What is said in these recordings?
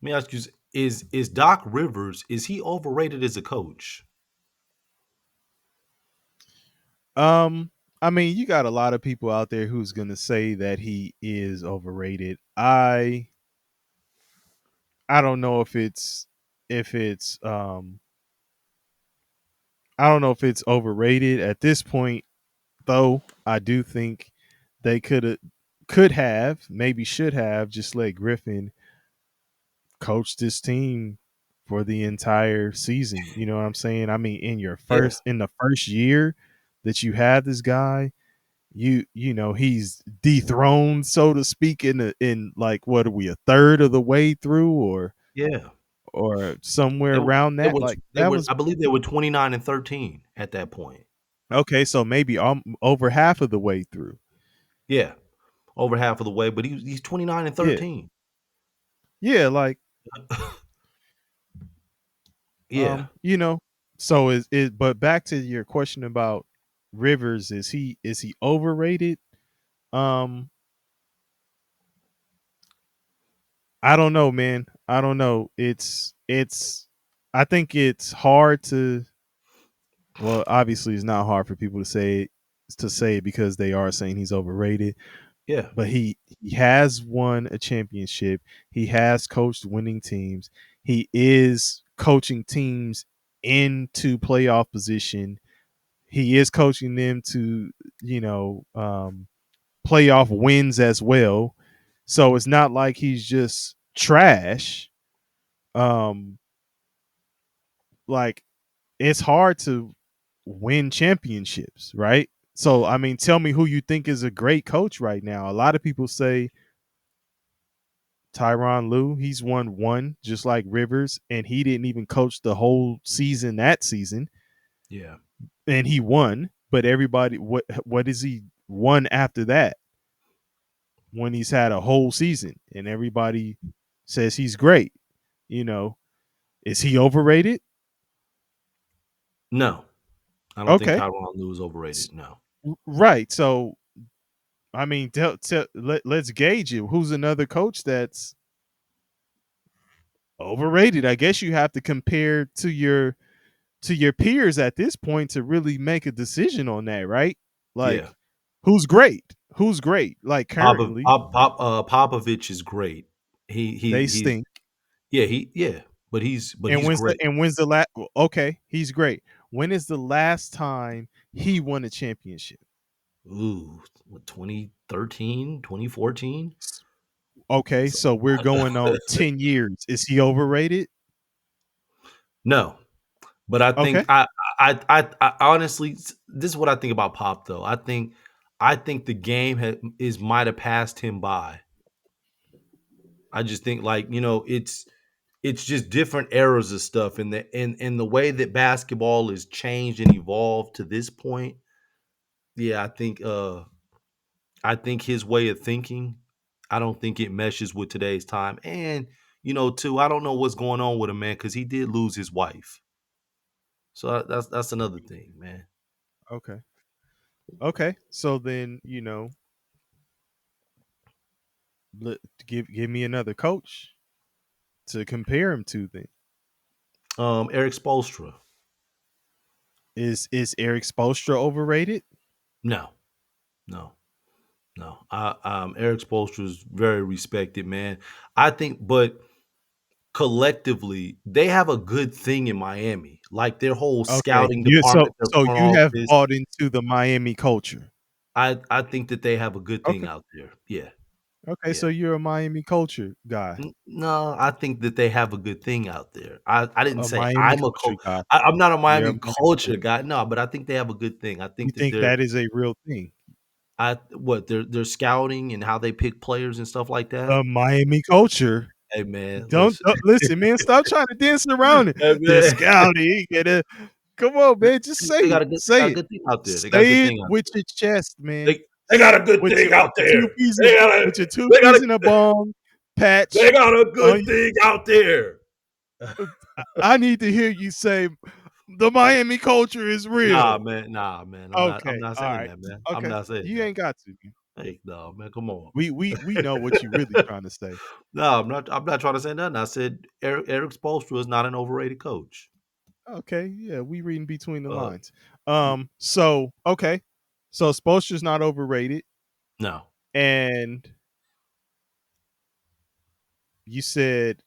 Let me ask you: Is Doc Rivers, is he overrated as a coach? Um, I mean, you got a lot of people out there who's gonna say that he is overrated. I don't know if it's I don't know if it's overrated at this point though. I do think they could have, maybe should have just let Griffin coach this team for the entire season. You know what I'm saying? I mean, Yeah, in the first year that you have this guy, you know he's dethroned, so to speak, in like what are we, a third of the way through, yeah. or somewhere They, were- around they that. were Like they that were was I believe they were 29-13 at that point. okay. So maybe over half of the way through. Yeah, over half of the way, but he's 29 and Yeah, 13. yeah. Like Yeah. you know. So is it? But back to your question about Rivers, is he overrated? Um, I don't know, man. I don't know. It's I think it's hard to, well, obviously it's not hard for people to say it because they are saying he's overrated, Yeah. but he has won a championship. He has coached winning teams. He is coaching teams into playoff position. He is coaching them to, you know, playoff wins as well. So it's not like he's just trash. Um, like it's hard to win championships, right? So I mean, tell me who you think is a great coach right now. A lot of people say Tyronn Lue. He's won one, just like Rivers, and he didn't even coach the whole season that season, Yeah. and he won. But everybody, what is he won after that when he's had a whole season, and everybody says he's great? You know, is he overrated? No, I don't think Okay, Tyronn Lue is overrated. No. right. So I mean, let's gauge it. Who's another coach that's overrated? I guess you have to compare to your peers at this point to really make a decision on that, right? Yeah. Like, who's great? Who's great? Like currently, Popovich is great. they He's stink. yeah, but he's great. And when's the last? Okay, he's great. When is the last time he won a championship? Ooh, what, 2013, 2014? Okay, So, so we're going on 10 years. Is he overrated? no, but I think Okay, I honestly, this is what I think about Pop though. I think the game is might have passed him by. I just think like, it's just different eras of stuff, and the way that basketball is changed and evolved to this point. Yeah, I think his way of thinking, I don't think it meshes with today's time. And too, I don't know what's going on with him, man, because he did lose his wife. So that's another thing, man. okay, okay. So then let, give me another coach to compare him to. Then Eric Spoelstra. is Eric Spoelstra overrated? No, no, no. Eric Spoelstra is very respected, man. I think, but collectively, they have a good thing in Miami. Like their whole Okay, scouting you department, their so front you have office. bought into the Miami culture. I think that they have a good thing Okay, out there. Yeah, okay, so yeah. you're a Miami culture guy, No, I think that they have a good thing out there. I didn't a say Miami I'm a culture guy. I'm not a You're a Miami Miami culture culture. guy. No, but I think they have a good thing. I You think that think that is a real thing? their scouting and how they pick players and stuff like that. A Miami culture. Hey man, Don't, listen. listen, man. Stop trying to dance around it. Hey The man. scouting. Come on, man. Just say They it. got a good they Say got a it. good thing out there. They got a good Say it thing out with there. your chest, man. They got a good With thing out your two there. pieces, They got a with your two they got peas a in a bong they patch got a on. good thing out there. I need to hear you say the Miami culture is real. Nah, man. I'm Okay, not all saying right. that, man. I'm Okay, not saying you that. ain't got to. Hey, no, man, come on. We know what you really trying to say. No, I'm not trying to say nothing. I said Eric Spoelstra is not an overrated coach. Okay, yeah, we reading between the Uh, lines. So okay, so Spoelstra's not overrated, no, and you said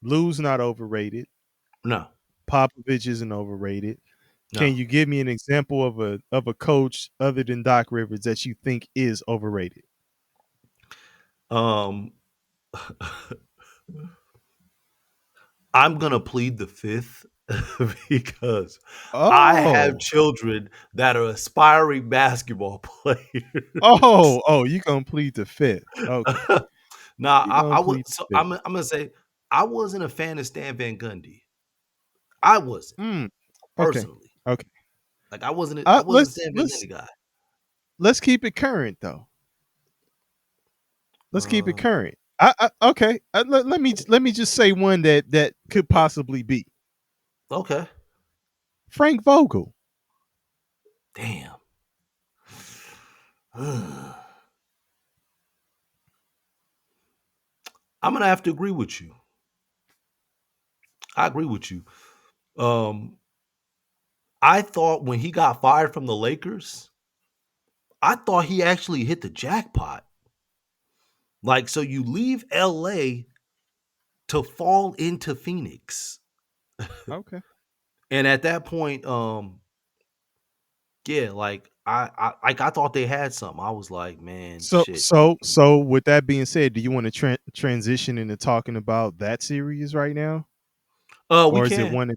Lou's not overrated. no, Popovich isn't overrated. Can no. you give me an example of a coach other than Doc Rivers that you think is overrated? Um, I'm gonna plead the fifth because I have Oh, children that are aspiring basketball players. you gonna plead the fifth? Okay, Now, you gonna I would. plead So the fifth? I'm gonna say I wasn't a fan of Stan Van Gundy. I wasn't Mm, okay, personally. okay. Like I Uh, wasn't a let's Stan Van let's Gundy guy. let's keep it current though. Let's keep it Uh, current. Okay. Let me just say one that could uh, possibly be okay. Frank Vogel. Damn. I'm gonna have to agree with you. I agree with you. Um, I thought when he got fired from the Lakers, I thought he actually hit the jackpot. Like, so you leave LA to fall into Phoenix. Okay. And at that point, yeah, like I thought they had something. I was like, man, So shit. so so with that being said, do you want to transition into talking about that series right now, We or is it can. one?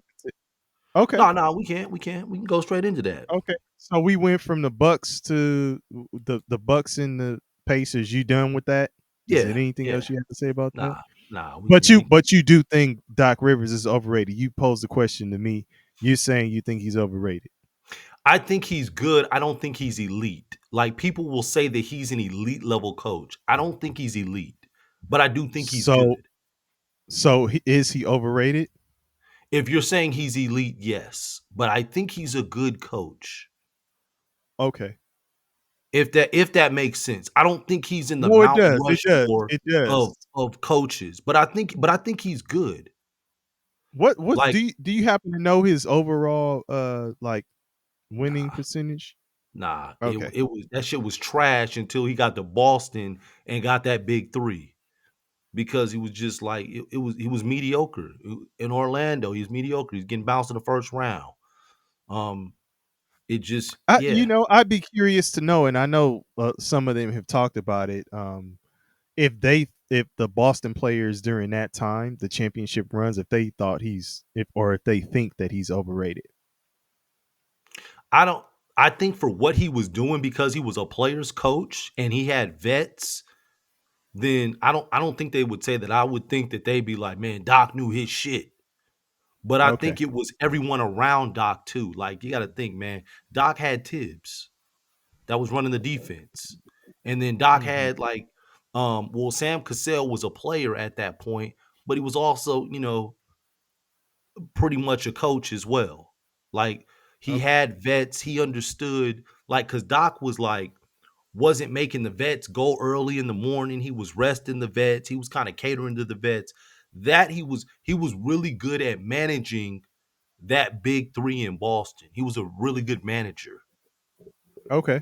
Okay. No, no, we can't. We can't. We can go straight into that. Okay. So we went from the Bucks to the Bucks and the Pacers. You done with that? Is there Yeah, anything yeah. else you have to say about that? Nah, nah. But you We can. but you do think Doc Rivers is overrated. You posed the question to me. You're saying you think he's overrated. I think he's good. I don't think he's elite. Like people will say that he's an elite level coach. I don't think he's elite, but I do think he's So good. is he overrated? If you're saying he's elite, yes, but I think he's a good coach. Okay. If that makes sense. I don't think he's in the No, it Mount does. It does. Rushmore It does. of coaches, but I think he's good. What Like, do you happen to know his overall like winning nah, percentage? nah. Okay. It was that shit was trash until he got to Boston and got that big three. Because he was just like he was mediocre in Orlando. He was mediocre. He's getting bounced in the first round. Um, it just yeah. I'd be curious to know, and I know some of them have talked about it. If the Boston players during that time, the championship runs, if they thought if they think that he's overrated. I don't. I think for what he was doing because he was a player's coach and he had vets, then I don't think they would say that. I would think that they'd be like, man, Doc knew his shit. But I Okay. think it was everyone around Doc too. Like you got to think, man, Doc had Tibbs that was running the defense. And then Doc Hmm. had like well, Sam Cassell was a player at that point, but he was also, you know, pretty much a coach as well. Like he Okay. had vets, he understood like cuz Doc was like wasn't making the vets go early in the morning. He was resting the vets. He was kind of catering to the vets. That he was really good at managing that big 3 in Boston. He was a really good manager. Okay.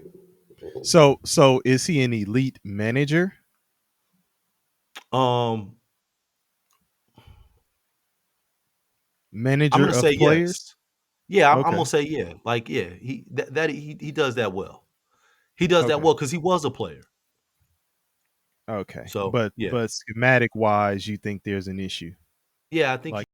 So is he an elite manager? Um I'm Manager going to say of players? yes. Yeah, I'm Okay. gonna say yeah. Like yeah, he does that well. He does that Okay. well because he was a player. Okay. So But yeah, schematic wise, you think there's an issue. yeah. I think Like